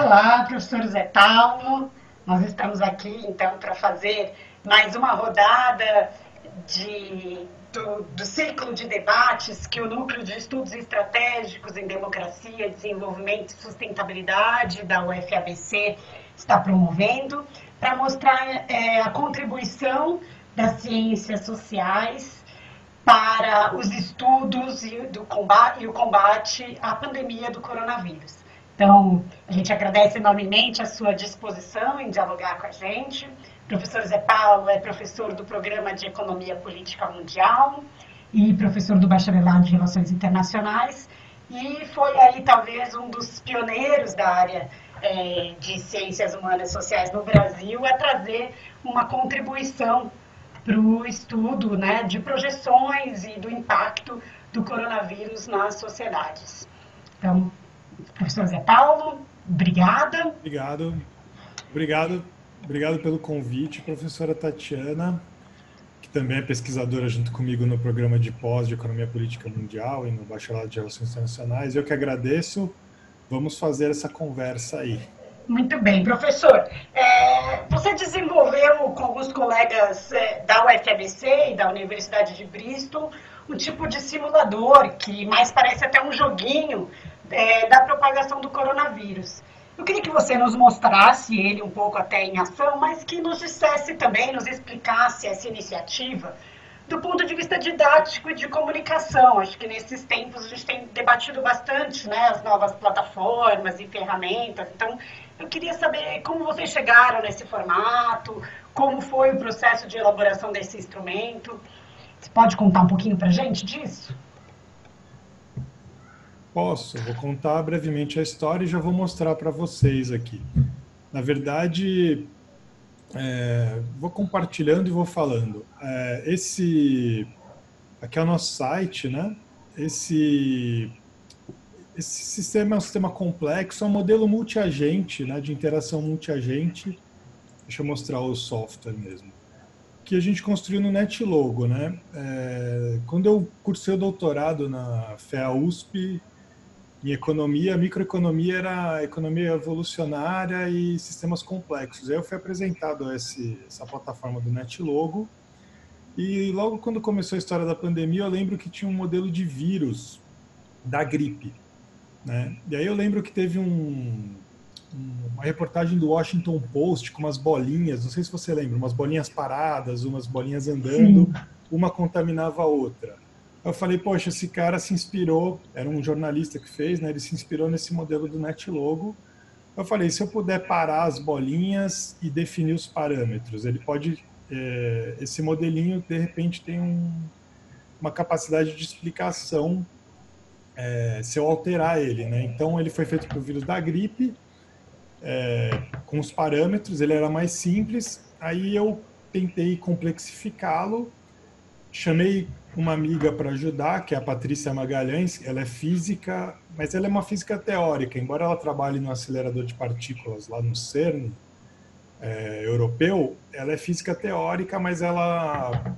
Olá, professor Zé Paulo. Nós estamos aqui, então, para fazer mais uma rodada do ciclo de debates que o Núcleo de Estudos Estratégicos em Democracia, Desenvolvimento e Sustentabilidade da UFABC está promovendo, para mostrar a contribuição das ciências sociais para os estudos e o combate à pandemia do coronavírus. Então, a gente agradece enormemente a sua disposição em dialogar com a gente. O professor Zé Paulo é professor do Programa de Economia Política Mundial e professor do Bacharelado de Relações Internacionais, e foi aí talvez um dos pioneiros da área de Ciências Humanas e Sociais no Brasil a trazer uma contribuição para o estudo, né, de projeções e do impacto do coronavírus nas sociedades. Então, professor Zé Paulo, obrigada. Obrigado pelo convite, professora Tatiana, que também é pesquisadora junto comigo no programa de pós de Economia Política Mundial e no Bacharelado de Relações Internacionais. Eu que agradeço. Vamos fazer essa conversa aí. Muito bem, professor. Você desenvolveu com os colegas da UFABC e da Universidade de Bristol um tipo de simulador que mais parece até um joguinho da propagação do coronavírus. Eu queria que você nos mostrasse ele um pouco até em ação, mas que nos dissesse também, nos explicasse essa iniciativa do ponto de vista didático e de comunicação. Acho que nesses tempos a gente tem debatido bastante, né, as novas plataformas e ferramentas. Então, eu queria saber como vocês chegaram nesse formato, como foi o processo de elaboração desse instrumento. Você pode contar um pouquinho para a gente disso? Posso, vou contar brevemente a história e já vou mostrar para vocês aqui. Na verdade, vou compartilhando e vou falando. Aqui é o nosso site, né? Esse sistema é um sistema complexo, é um modelo multiagente, né, de interação multiagente. Deixa eu mostrar o software mesmo. Que a gente construiu no NetLogo, né? Quando eu cursei o doutorado na FEA-USP, em economia, microeconomia era economia evolucionária e sistemas complexos. Aí eu fui apresentado essa plataforma do NetLogo, e logo quando começou a história da pandemia, eu lembro que tinha um modelo de vírus da gripe, né? E aí eu lembro que teve uma reportagem do Washington Post com umas bolinhas, não sei se você lembra, umas bolinhas paradas, umas bolinhas andando, uma contaminava a outra. Eu falei, poxa, esse cara se inspirou, era um jornalista que fez, né? Ele se inspirou nesse modelo do NetLogo. Eu falei, se eu puder parar as bolinhas e definir os parâmetros, ele pode, esse modelinho, de repente, tem uma capacidade de explicação se eu alterar ele, né? Então, ele foi feito para o vírus da gripe, com os parâmetros, ele era mais simples, aí eu tentei complexificá-lo, chamei uma amiga para ajudar, que é a Patrícia Magalhães. Ela é física, mas ela é uma física teórica, embora ela trabalhe no acelerador de partículas lá no CERN europeu, ela é física teórica, mas ela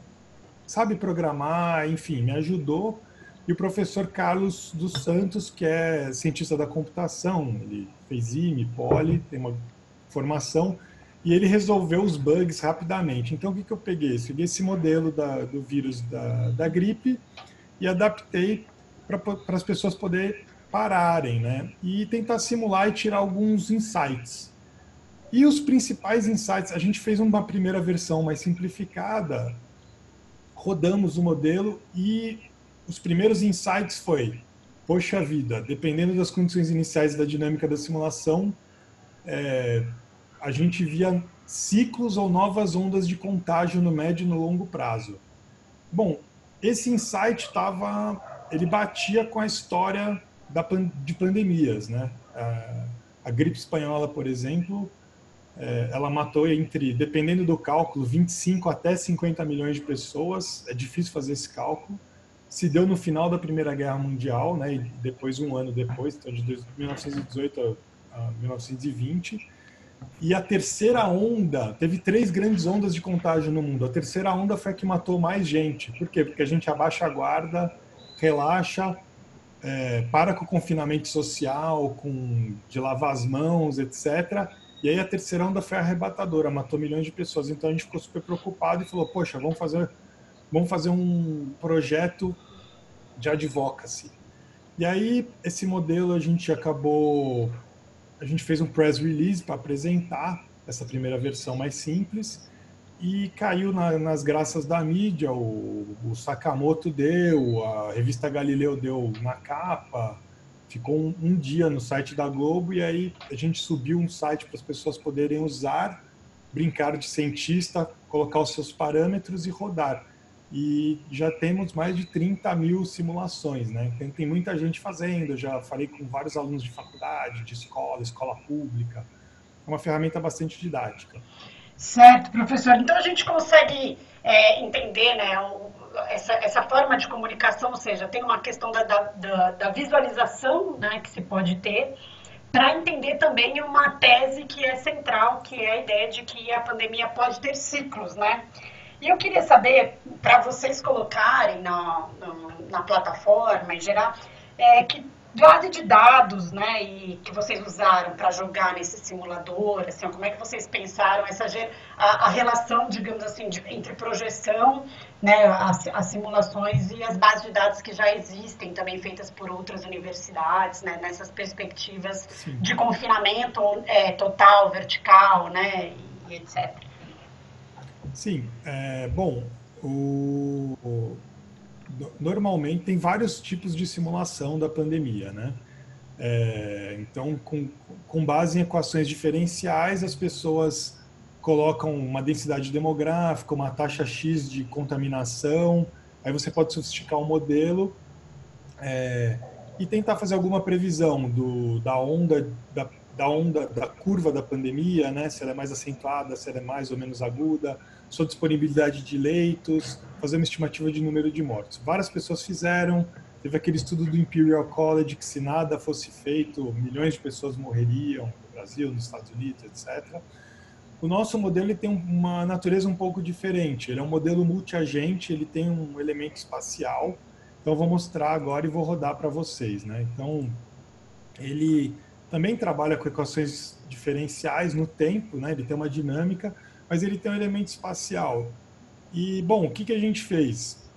sabe programar, enfim, me ajudou. E o professor Carlos dos Santos, que é cientista da computação, ele fez IME, Poli, tem uma formação, e ele resolveu os bugs rapidamente. Então, o que eu peguei? Eu peguei esse modelo do vírus da gripe e adaptei para as pessoas poderem pararem, né? E tentar simular e tirar alguns insights. E os principais insights, a gente fez uma primeira versão mais simplificada, rodamos o modelo e os primeiros insights foi, poxa vida, dependendo das condições iniciais da dinâmica da simulação, a gente via ciclos ou novas ondas de contágio no médio e no longo prazo. Bom, esse insight ele batia com a história de pandemias, né? A gripe espanhola, por exemplo, ela matou dependendo do cálculo, 25 até 50 milhões de pessoas. É difícil fazer esse cálculo. Se deu no final da Primeira Guerra Mundial, né? E depois, um ano depois, então de 1918 a 1920. E a terceira onda, teve 3 grandes ondas de contágio no mundo. A terceira onda foi a que matou mais gente. Por quê? Porque a gente abaixa a guarda, relaxa, para com o confinamento social, de lavar as mãos, etc. E aí a terceira onda foi arrebatadora, matou milhões de pessoas. Então a gente ficou super preocupado e falou, poxa, vamos fazer um projeto de advocacy. E aí esse modelo a gente fez um press release para apresentar essa primeira versão mais simples e caiu nas graças da mídia. O Sakamoto deu, a revista Galileu deu na capa, ficou um dia no site da Globo e aí a gente subiu um site para as pessoas poderem usar, brincar de cientista, colocar os seus parâmetros e rodar. E já temos mais de 30 mil simulações, né? Então, tem muita gente fazendo, eu já falei com vários alunos de faculdade, de escola pública. É uma ferramenta bastante didática. Certo, professor. Então a gente consegue entender, né, essa forma de comunicação, ou seja, tem uma questão da visualização, né, que se pode ter, para entender também uma tese que é central, que é a ideia de que a pandemia pode ter ciclos, né? E eu queria saber, para vocês colocarem na plataforma em geral, que base de dados, né, e que vocês usaram para jogar nesse simulador, assim, como é que vocês pensaram a relação, digamos assim, entre projeção, né, as simulações e as bases de dados que já existem, também feitas por outras universidades, né, nessas perspectivas Sim. de confinamento total, vertical, né, e etc. Sim, bom, normalmente tem vários tipos de simulação da pandemia, né? Então, com base em equações diferenciais, as pessoas colocam uma densidade demográfica, uma taxa X de contaminação, aí você pode sofisticar o modelo e tentar fazer alguma previsão da curva da pandemia, né? Se ela é mais acentuada, se ela é mais ou menos aguda, sua disponibilidade de leitos, fazer uma estimativa de número de mortes. Várias pessoas fizeram, teve aquele estudo do Imperial College que se nada fosse feito, milhões de pessoas morreriam no Brasil, nos Estados Unidos, etc. O nosso modelo ele tem uma natureza um pouco diferente, ele é um modelo multiagente, ele tem um elemento espacial, então eu vou mostrar agora e vou rodar para vocês, né? Então, ele também trabalha com equações diferenciais no tempo, né? Ele tem uma dinâmica, mas ele tem um elemento espacial. E, bom, o que a gente fez?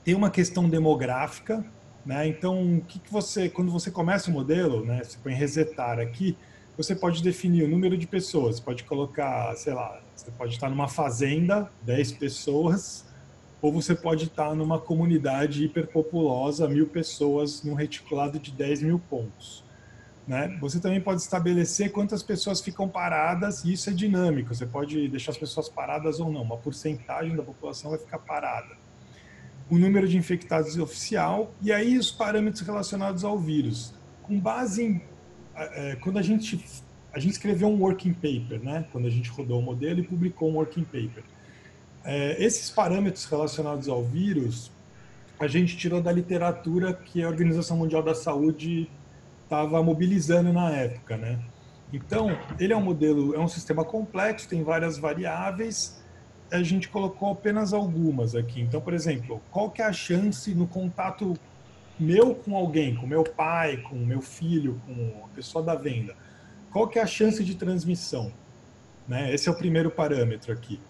Tem uma questão demográfica, né? Então, quando você começa o modelo, né? Você põe resetar aqui, você pode definir o número de pessoas, pode colocar, sei lá, você pode estar numa fazenda, 10 pessoas, ou você pode estar numa comunidade hiperpopulosa, 1.000 pessoas, num reticulado de 10 mil pontos. Né? Você também pode estabelecer quantas pessoas ficam paradas, e isso é dinâmico, você pode deixar as pessoas paradas ou não, uma porcentagem da população vai ficar parada. O número de infectados oficial, e aí os parâmetros relacionados ao vírus. Com base em... quando a gente escreveu um working paper, né? Quando a gente rodou o modelo e publicou um working paper. Esses parâmetros relacionados ao vírus, a gente tirou da literatura que a Organização Mundial da Saúde estava mobilizando na época, né? Então, ele é um modelo, é um sistema complexo, tem várias variáveis, a gente colocou apenas algumas aqui. Então, por exemplo, qual que é a chance no contato meu com alguém, com meu pai, com meu filho, com a pessoa da venda, qual que é a chance de transmissão? Né? Esse é o primeiro parâmetro aqui.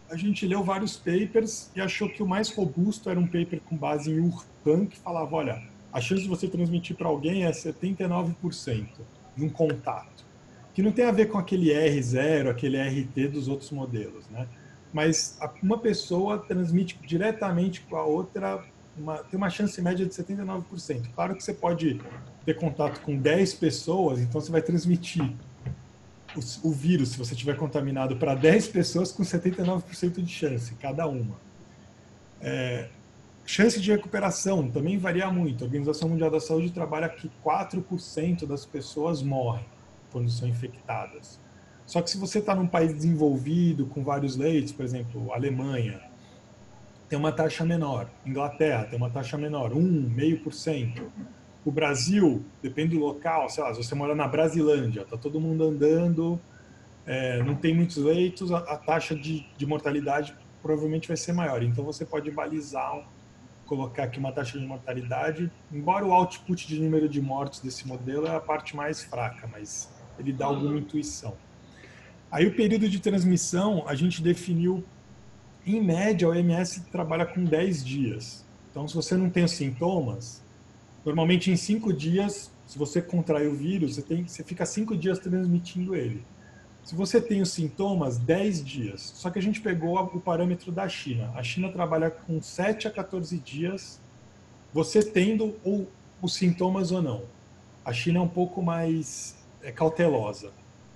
A gente leu vários papers e achou que o mais robusto era um paper com base em Wuhan, que falava, olha, a chance de você transmitir para alguém é 79% num contato. Que não tem a ver com aquele R0, aquele RT dos outros modelos, né? Mas uma pessoa transmite diretamente com a outra, tem uma chance média de 79%. Claro que você pode ter contato com 10 pessoas, então você vai transmitir o vírus, se você estiver contaminado, para 10 pessoas com 79% de chance, cada uma. Chance de recuperação também varia muito. A Organização Mundial da Saúde trabalha que 4% das pessoas morrem quando são infectadas. Só que se você está num país desenvolvido, com vários leitos, por exemplo, Alemanha, tem uma taxa menor. Inglaterra tem uma taxa menor, 0,5%. O Brasil, depende do local, sei lá, se você mora na Brasilândia, está todo mundo andando, não tem muitos leitos, a taxa de mortalidade provavelmente vai ser maior. Então você pode balizar colocar aqui uma taxa de mortalidade, embora o output de número de mortos desse modelo é a parte mais fraca, mas ele dá alguma intuição. Aí o período de transmissão, a gente definiu, em média, a OMS trabalha com 10 dias. Então, se você não tem os sintomas, normalmente em 5 dias, se você contrai o vírus, você fica 5 dias transmitindo ele. Se você tem os sintomas, 10 dias. Só que a gente pegou o parâmetro da China. A China trabalha com 7 a 14 dias, você tendo os sintomas ou não. A China é um pouco mais cautelosa.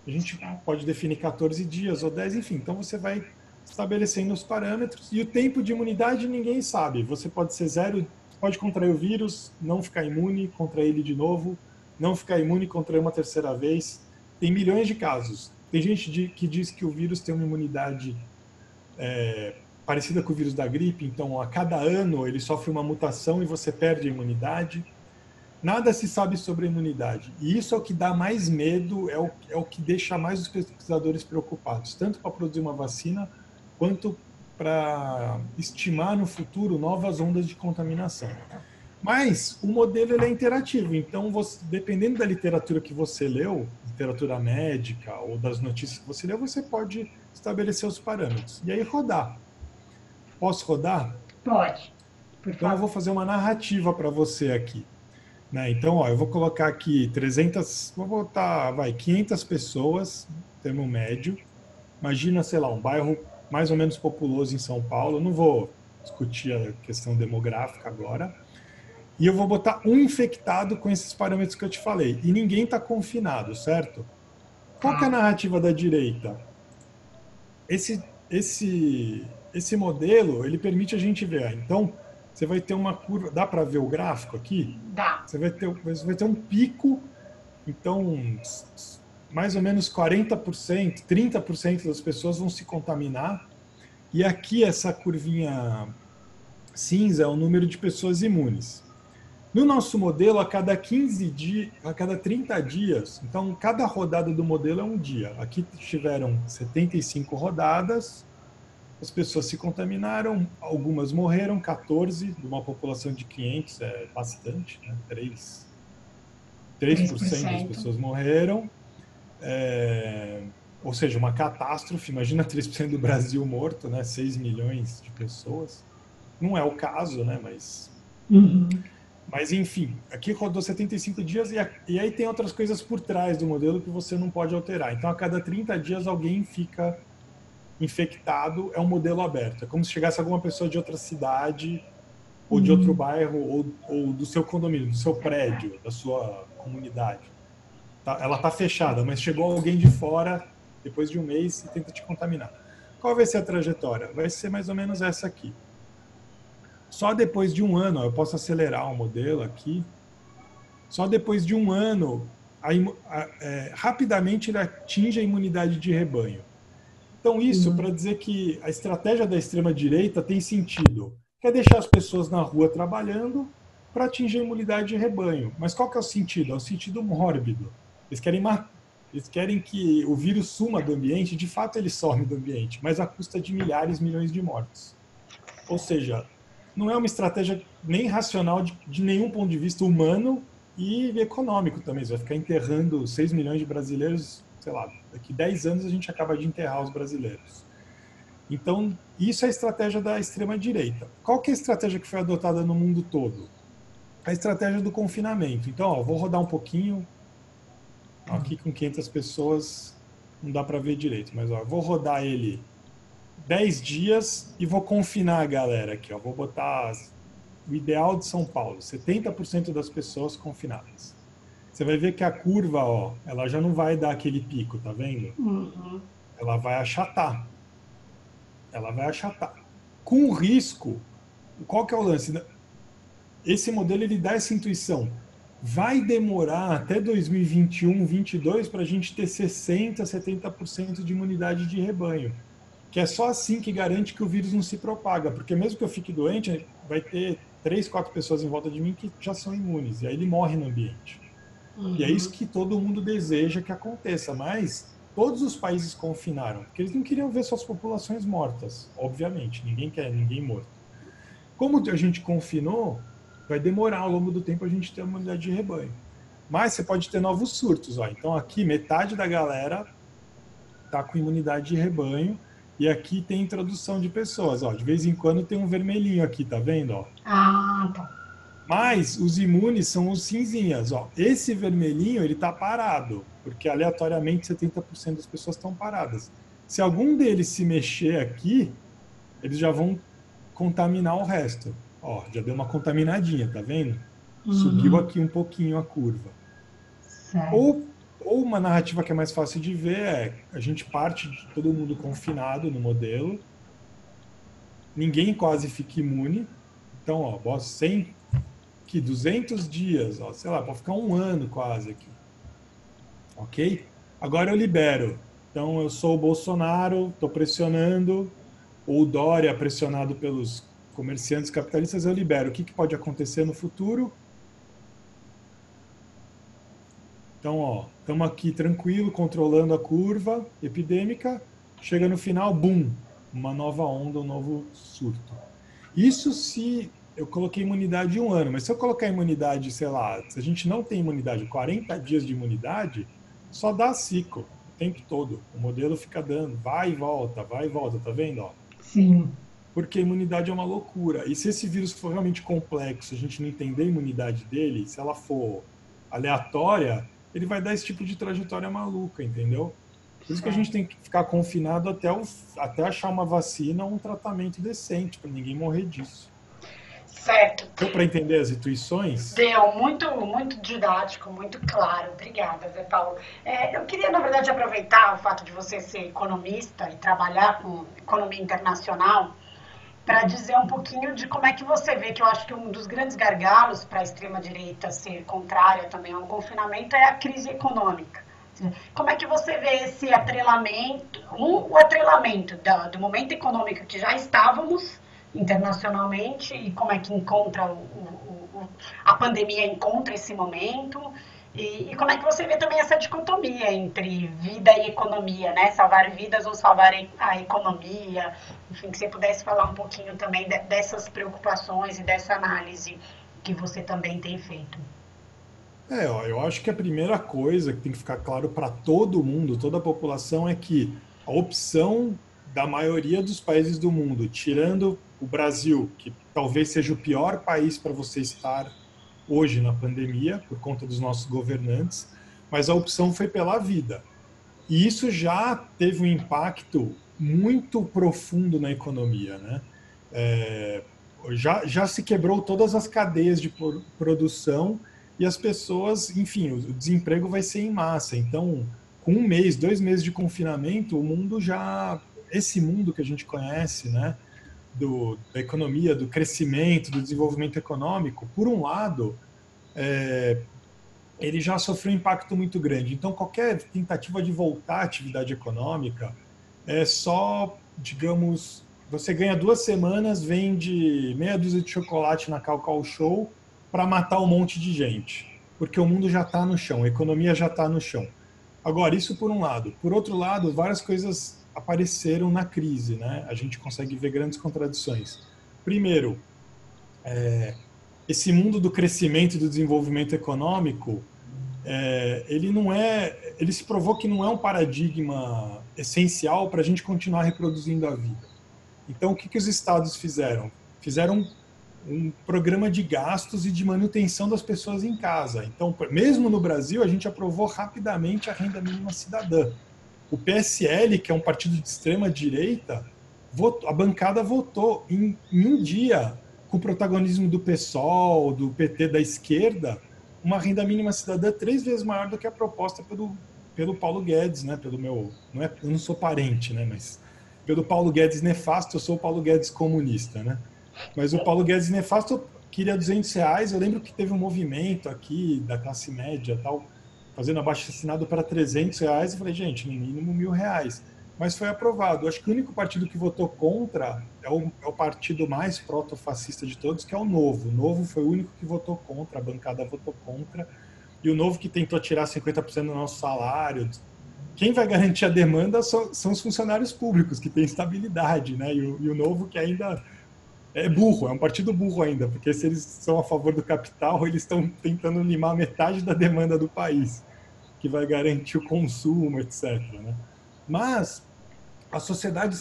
A gente pode definir 14 dias ou 10, enfim. Então você vai estabelecendo os parâmetros. E o tempo de imunidade ninguém sabe. Você pode ser zero, pode contrair o vírus, não ficar imune, contrair ele de novo, não ficar imune, contrair uma terceira vez. Tem milhões de casos. Tem gente que diz que o vírus tem uma imunidade parecida com o vírus da gripe, então a cada ano ele sofre uma mutação e você perde a imunidade. Nada se sabe sobre a imunidade. E isso é o que dá mais medo, é o que deixa mais os pesquisadores preocupados, tanto para produzir uma vacina, quanto para estimar no futuro novas ondas de contaminação. Mas o modelo ele é interativo, então dependendo da literatura que você leu, literatura médica ou das notícias que você leu, você pode estabelecer os parâmetros. E aí rodar. Posso rodar? Pode, por favor. Então eu vou fazer uma narrativa para você aqui. Né? Então, eu vou colocar aqui 300, vou botar, 500 pessoas, termo médio. Imagina, sei lá, um bairro mais ou menos populoso em São Paulo. Eu não vou discutir a questão demográfica agora. E eu vou botar um infectado com esses parâmetros que eu te falei. E ninguém está confinado, certo? Qual que é a narrativa da direita? Esse modelo, ele permite a gente ver. Então, você vai ter uma curva... Dá para ver o gráfico aqui? Dá. Você vai ter um pico. Então, mais ou menos 40%, 30% das pessoas vão se contaminar. E aqui, essa curvinha cinza é o número de pessoas imunes. No nosso modelo, a cada 15 dias, a cada 30 dias, então cada rodada do modelo é um dia. Aqui tiveram 75 rodadas, as pessoas se contaminaram, algumas morreram, 14 de uma população de 500, é bastante, né? 3% das pessoas morreram. Ou seja, uma catástrofe, imagina 3% do Brasil morto, né? 6 milhões de pessoas. Não é o caso, né? Mas... Mas, enfim, aqui rodou 75 dias e aí tem outras coisas por trás do modelo que você não pode alterar. Então, a cada 30 dias alguém fica infectado, é um modelo aberto. É como se chegasse alguma pessoa de outra cidade ou de outro bairro ou do seu condomínio, do seu prédio, da sua comunidade. Ela está fechada, mas chegou alguém de fora depois de um mês e tenta te contaminar. Qual vai ser a trajetória? Vai ser mais ou menos essa aqui. Só depois de um ano, eu posso acelerar o modelo aqui, só depois de um ano, rapidamente ele atinge a imunidade de rebanho. Então isso para dizer que a estratégia da extrema-direita tem sentido. Quer deixar as pessoas na rua trabalhando para atingir a imunidade de rebanho. Mas qual que é o sentido? É o sentido mórbido. Eles querem que o vírus suma do ambiente, de fato ele some do ambiente, mas à custa de milhares, milhões de mortes. Ou seja, não é uma estratégia nem racional de nenhum ponto de vista humano e econômico também. Você vai ficar enterrando 6 milhões de brasileiros, sei lá, daqui 10 anos a gente acaba de enterrar os brasileiros. Então, isso é a estratégia da extrema-direita. Qual que é a estratégia que foi adotada no mundo todo? A estratégia do confinamento. Então, vou rodar um pouquinho. Aqui com 500 pessoas não dá para ver direito, mas vou rodar ele 10 dias e vou confinar a galera aqui. Vou botar o ideal de São Paulo, 70% das pessoas confinadas. Você vai ver que a curva, ela já não vai dar aquele pico, tá vendo? Ela vai achatar. Com o risco, qual que é o lance? Esse modelo ele dá essa intuição. Vai demorar até 2021, 2022 para a gente ter 60%, 70% de imunidade de rebanho. Que é só assim que garante que o vírus não se propaga, porque mesmo que eu fique doente, vai ter 3, 4 pessoas em volta de mim que já são imunes, e aí ele morre no ambiente. E é isso que todo mundo deseja que aconteça, mas todos os países confinaram, porque eles não queriam ver suas populações mortas, obviamente, ninguém quer ninguém morto. Como a gente confinou, vai demorar ao longo do tempo a gente ter uma imunidade de rebanho. Mas você pode ter novos surtos. Ó. Então aqui metade da galera está com imunidade de rebanho e aqui tem introdução de pessoas. Ó. De vez em quando tem um vermelhinho aqui, tá vendo? Ó. Ah, tá. Mas os imunes são os cinzinhas. Ó. Esse vermelhinho ele está parado, porque aleatoriamente 70% das pessoas estão paradas. Se algum deles se mexer aqui, eles já vão contaminar o resto. Ó, já deu uma contaminadinha, tá vendo? Subiu aqui um pouquinho a curva. Certo. Ou uma narrativa que é mais fácil de ver é a gente parte de todo mundo confinado no modelo, ninguém quase fica imune. Então, ó, 100, que 200 dias, ó, sei lá, pode ficar um ano quase aqui. Ok? Agora eu libero. Então eu sou o Bolsonaro, estou pressionando, ou o Dória pressionado pelos comerciantes capitalistas, eu libero. O que pode acontecer no futuro? Então, ó, estamos aqui tranquilo, controlando a curva epidêmica, chega no final, bum, uma nova onda, um novo surto. Isso se eu coloquei imunidade de um ano, mas se eu colocar imunidade, sei lá, se a gente não tem imunidade, 40 dias de imunidade, só dá ciclo o tempo todo. O modelo fica dando, vai e volta, tá vendo? Ó? Sim. Porque a imunidade é uma loucura. E se esse vírus for realmente complexo, a gente não entender a imunidade dele, se ela for aleatória, ele vai dar esse tipo de trajetória maluca, entendeu? Por isso que a gente tem que ficar confinado até achar uma vacina ou um tratamento decente, para ninguém morrer disso. Certo. Deu para entender as intuições? Deu, muito, muito didático, muito claro. Obrigada, Zé Paulo. Eu queria, na verdade, aproveitar o fato de você ser economista e trabalhar com economia internacional para dizer um pouquinho de como é que você vê, que eu acho que um dos grandes gargalos para a extrema-direita ser contrária também ao confinamento é a crise econômica. Como é que você vê esse atrelamento, o atrelamento do momento econômico que já estávamos internacionalmente e como é que encontra a pandemia encontra esse momento e como é que você vê também essa dicotomia entre vida e economia, né? Salvar vidas ou salvar a economia, enfim, que você pudesse falar um pouquinho também dessas preocupações e dessa análise que você também tem feito. Ó, eu acho que a primeira coisa que tem que ficar claro para todo mundo, toda a população, é que a opção da maioria dos países do mundo, tirando o Brasil, que talvez seja o pior país para você estar hoje na pandemia, por conta dos nossos governantes, mas a opção foi pela vida. E isso já teve um impacto muito profundo na economia, né? Já se quebrou todas as cadeias de produção e as pessoas, enfim, o desemprego vai ser em massa. Então, com 1 mês, 2 meses de confinamento, o mundo já, esse mundo que a gente conhece, né, da economia, do crescimento, do desenvolvimento econômico, por um lado, ele já sofreu um impacto muito grande. Então, qualquer tentativa de voltar à atividade econômica é só, digamos, você ganha 2 semanas, vende meia dúzia de chocolate na Cacau Show para matar um monte de gente, porque o mundo já está no chão, a economia já está no chão. Agora, isso por um lado. Por outro lado, várias coisas apareceram na crise, né? A gente consegue ver grandes contradições. Primeiro, esse mundo do crescimento e do desenvolvimento econômico, ele se provou que não é um paradigma essencial para a gente continuar reproduzindo a vida. Então, o que os estados fizeram? Fizeram um programa de gastos e de manutenção das pessoas em casa. Então, mesmo no Brasil, a gente aprovou rapidamente a renda mínima cidadã. O PSL, que é um partido de extrema direita, a bancada votou em um dia, com o protagonismo do PSOL, do PT da esquerda, uma renda mínima cidadã 3 vezes maior do que a proposta pelo Paulo Guedes, né? Eu não sou parente, né? Mas pelo Paulo Guedes nefasto, eu sou o Paulo Guedes comunista, né? Mas o Paulo Guedes nefasto queria R$200. Eu lembro que teve um movimento aqui da classe média, tal, fazendo abaixo-assinado para R$300. Eu falei, gente, no mínimo R$1.000. Mas foi aprovado. Eu acho que o único partido que votou contra é o partido mais proto-fascista de todos, que é o Novo. O Novo foi o único que votou contra, a bancada votou contra. E o Novo que tentou tirar 50% do nosso salário. Quem vai garantir a demanda são os funcionários públicos, que têm estabilidade, né? E o Novo que ainda É burro, é um partido burro ainda, porque se eles são a favor do capital, eles estão tentando limar metade da demanda do país, que vai garantir o consumo, etc., né? Mas a sociedade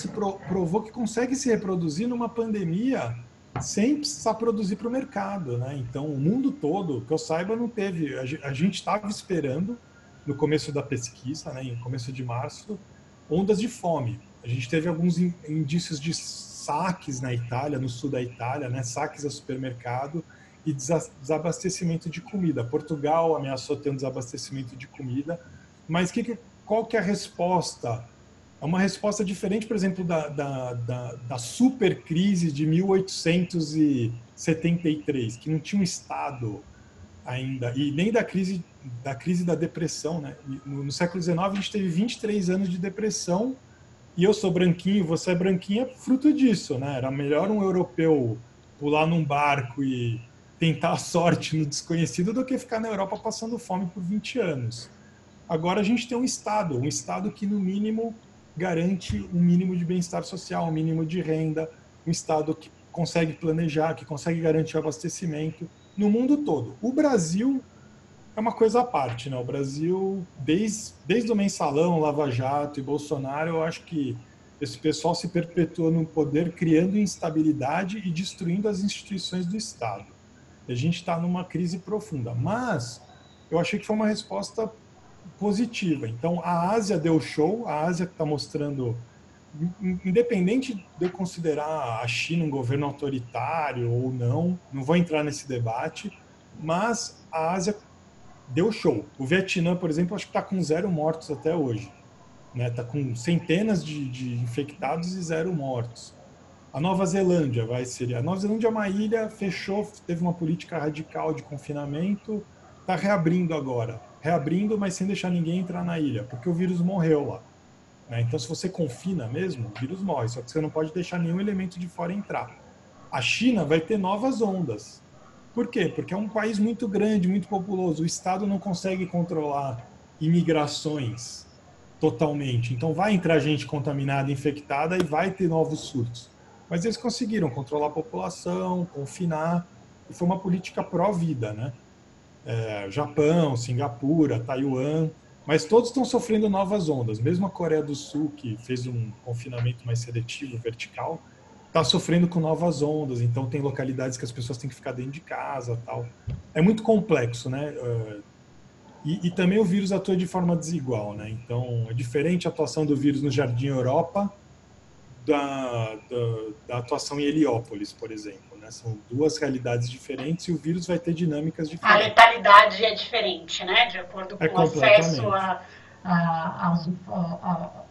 provou que consegue se reproduzir numa pandemia sem precisar produzir para o mercado, né? Então, o mundo todo, que eu saiba, não teve. A gente estava esperando, no começo da pesquisa, né, em começo de março, ondas de fome. A gente teve alguns indícios de saques na Itália, no sul da Itália, né, saques a supermercado e desabastecimento de comida. Portugal ameaçou ter um desabastecimento de comida, mas qual que é a resposta? É uma resposta diferente, por exemplo, da super crise de 1873, que não tinha um Estado ainda, e nem da crise da depressão. Né? No século XIX, a gente teve 23 anos de depressão, e eu sou branquinho, você é branquinha, fruto disso. Né? Era melhor um europeu pular num barco e tentar a sorte no desconhecido do que ficar na Europa passando fome por 20 anos. Agora a gente tem um Estado que, no mínimo, garante um mínimo de bem-estar social, um mínimo de renda, um Estado que consegue planejar, que consegue garantir o abastecimento no mundo todo. O Brasil é uma coisa à parte, né? O Brasil, desde o mensalão, Lava Jato e Bolsonaro, eu acho que esse pessoal se perpetua no poder, criando instabilidade e destruindo as instituições do Estado. A gente está numa crise profunda, mas eu achei que foi uma resposta positiva. Então, a Ásia deu show, a Ásia está mostrando, independente de eu considerar a China um governo autoritário ou não, não vou entrar nesse debate, mas a Ásia deu show. O Vietnã, por exemplo, acho que está com 0 mortos até hoje. Está com centenas de infectados e 0 mortos. A Nova Zelândia vai ser. A Nova Zelândia é uma ilha, fechou, teve uma política radical de confinamento, está reabrindo agora. Reabrindo, mas sem deixar ninguém entrar na ilha, porque o vírus morreu lá. Né? Então, se você confina mesmo, o vírus morre, só que você não pode deixar nenhum elemento de fora entrar. A China vai ter novas ondas. Por quê? Porque é um país muito grande, muito populoso. O Estado não consegue controlar imigrações totalmente. Então, vai entrar gente contaminada, infectada e vai ter novos surtos. Mas eles conseguiram controlar a população, confinar, e foi uma política pró-vida, né? Japão, Singapura, Taiwan, mas todos estão sofrendo novas ondas. Mesmo a Coreia do Sul, que fez um confinamento mais seletivo, vertical, está sofrendo com novas ondas. Então tem localidades que as pessoas têm que ficar dentro de casa, tal. É muito complexo, né? E também o vírus atua de forma desigual, né? Então é diferente a atuação do vírus no Jardim Europa da atuação em Heliópolis, por exemplo. Né? São duas realidades diferentes e o vírus vai ter dinâmicas A diferentes. letalidade é diferente, né? De acordo É com o acesso completamente.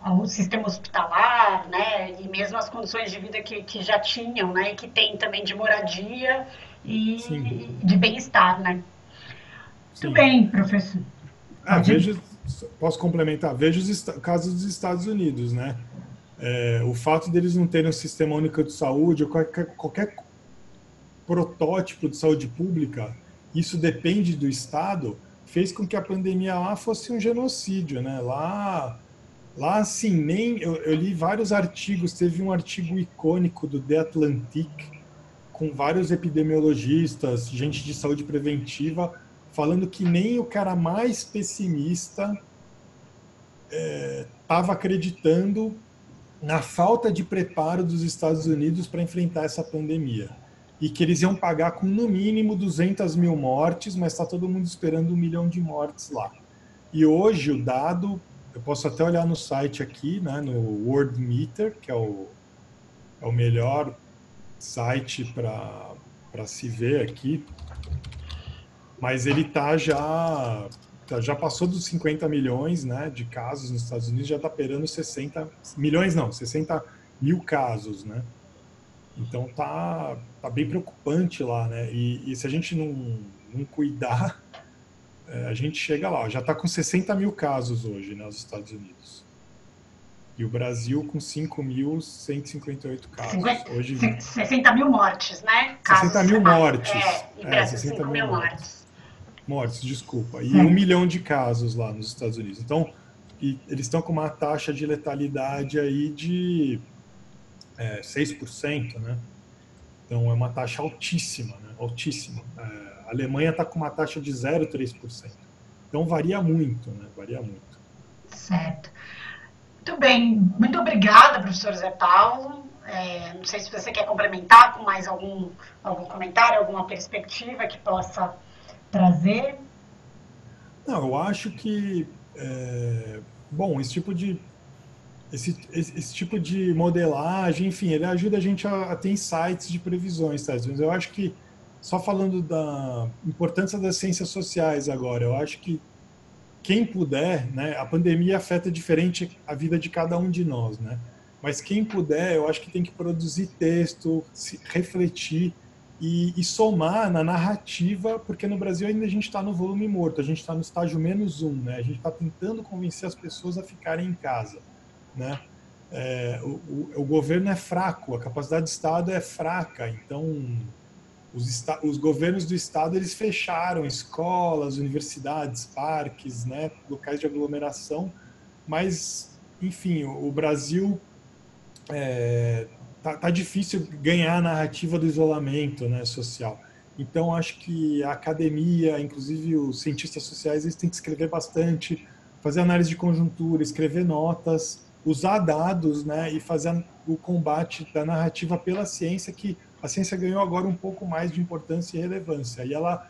ao sistema hospitalar, né? E mesmo as condições de vida que já tinham, né? E que tem também de moradia Sim, e de bem-estar, né? Muito sim. bem, professor. Pode ir. Veja, posso complementar? Veja casos dos Estados Unidos, né? O fato deles não terem um sistema único de saúde ou qualquer protótipo de saúde pública, isso depende do Estado, fez com que a pandemia lá fosse um genocídio, né? Lá assim, nem eu li vários artigos, teve um artigo icônico do The Atlantic com vários epidemiologistas, gente de saúde preventiva, falando que nem o cara mais pessimista estava acreditando na falta de preparo dos Estados Unidos para enfrentar essa pandemia. E que eles iam pagar com, no mínimo, 200 mil mortes, mas está todo mundo esperando 1 milhão de mortes lá. E hoje o dado, eu posso até olhar no site aqui, né, no World Meter, que é o melhor site para se ver aqui, mas ele já passou dos 50 milhões, né, de casos nos Estados Unidos, já está operando 60 milhões, não, 60 mil casos, né? Então tá bem preocupante lá, né? E se a gente não cuidar, a gente chega lá. Já está com 60 mil casos hoje, né, nos Estados Unidos. E o Brasil com 5.158 casos. 50, Hoje, 60 mil mortes, né? 60 Casos. mil mortes. E Brasil 60 5 mil mil mortes. mortes. Mortes, desculpa. E 1 milhão de casos lá nos Estados Unidos. Então, eles estão com uma taxa de letalidade aí de 6%, né? Então, é uma taxa altíssima, né? Altíssima. A Alemanha está com uma taxa de 0,3%. Então, varia muito, né? Varia muito. Certo. Muito bem. Muito obrigada, professor Zé Paulo. Não sei se você quer complementar com mais algum comentário, alguma perspectiva que possa trazer. Não, eu acho que, bom, esse tipo de modelagem, enfim, ele ajuda a gente a ter insights de previsões, tá? Mas eu acho que, só falando da importância das ciências sociais agora, eu acho que quem puder, né, a pandemia afeta diferente a vida de cada um de nós, né? Mas quem puder, eu acho que tem que produzir texto, refletir e somar na narrativa, porque no Brasil ainda a gente está no volume morto, a gente está no estágio -1, né? A gente está tentando convencer as pessoas a ficarem em casa, né? O governo é fraco, a capacidade do Estado é fraca, então os governos do estado eles fecharam escolas, universidades, parques, né, locais de aglomeração, mas enfim, o Brasil tá difícil ganhar a narrativa do isolamento, né, social. Então acho que a academia, inclusive os cientistas sociais, eles têm que escrever bastante, fazer análise de conjuntura, escrever notas, usar dados, né, e fazer o combate da narrativa pela ciência, que a ciência ganhou agora um pouco mais de importância e relevância. E ela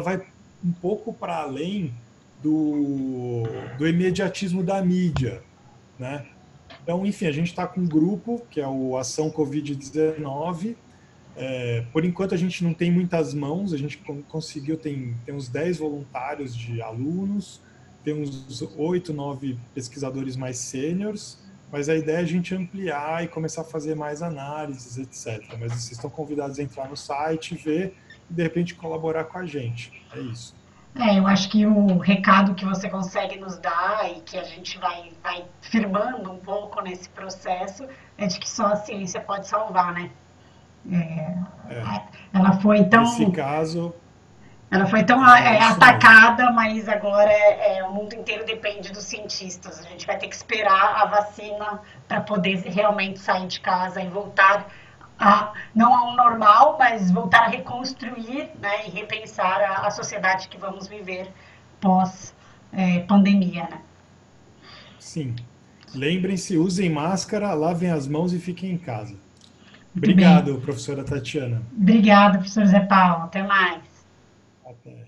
vai um pouco para além do imediatismo da mídia, né? Então, enfim, a gente está com um grupo, que é o Ação Covid-19. Por enquanto, a gente não tem muitas mãos, a gente conseguiu, tem uns 10 voluntários de alunos, tem uns 8, 9 pesquisadores mais sêniores, mas a ideia é a gente ampliar e começar a fazer mais análises, etc. Mas vocês estão convidados a entrar no site, ver e, de repente, colaborar com a gente. É isso. Eu acho que o recado que você consegue nos dar e que a gente vai firmando um pouco nesse processo é de que só a ciência pode salvar, né? É, Ela foi nesse tão, caso, ela foi tão é isso mesmo. atacada, mas agora o mundo inteiro depende dos cientistas. A gente vai ter que esperar a vacina para poder realmente sair de casa e voltar não ao normal, mas voltar a reconstruir, né, e repensar a sociedade que vamos viver pós pandemia, né? Sim. Lembrem-se, usem máscara, lavem as mãos e fiquem em casa. Muito bem. Obrigado, professora Tatiana. Obrigada, professor Zé Paulo. Até mais. Até.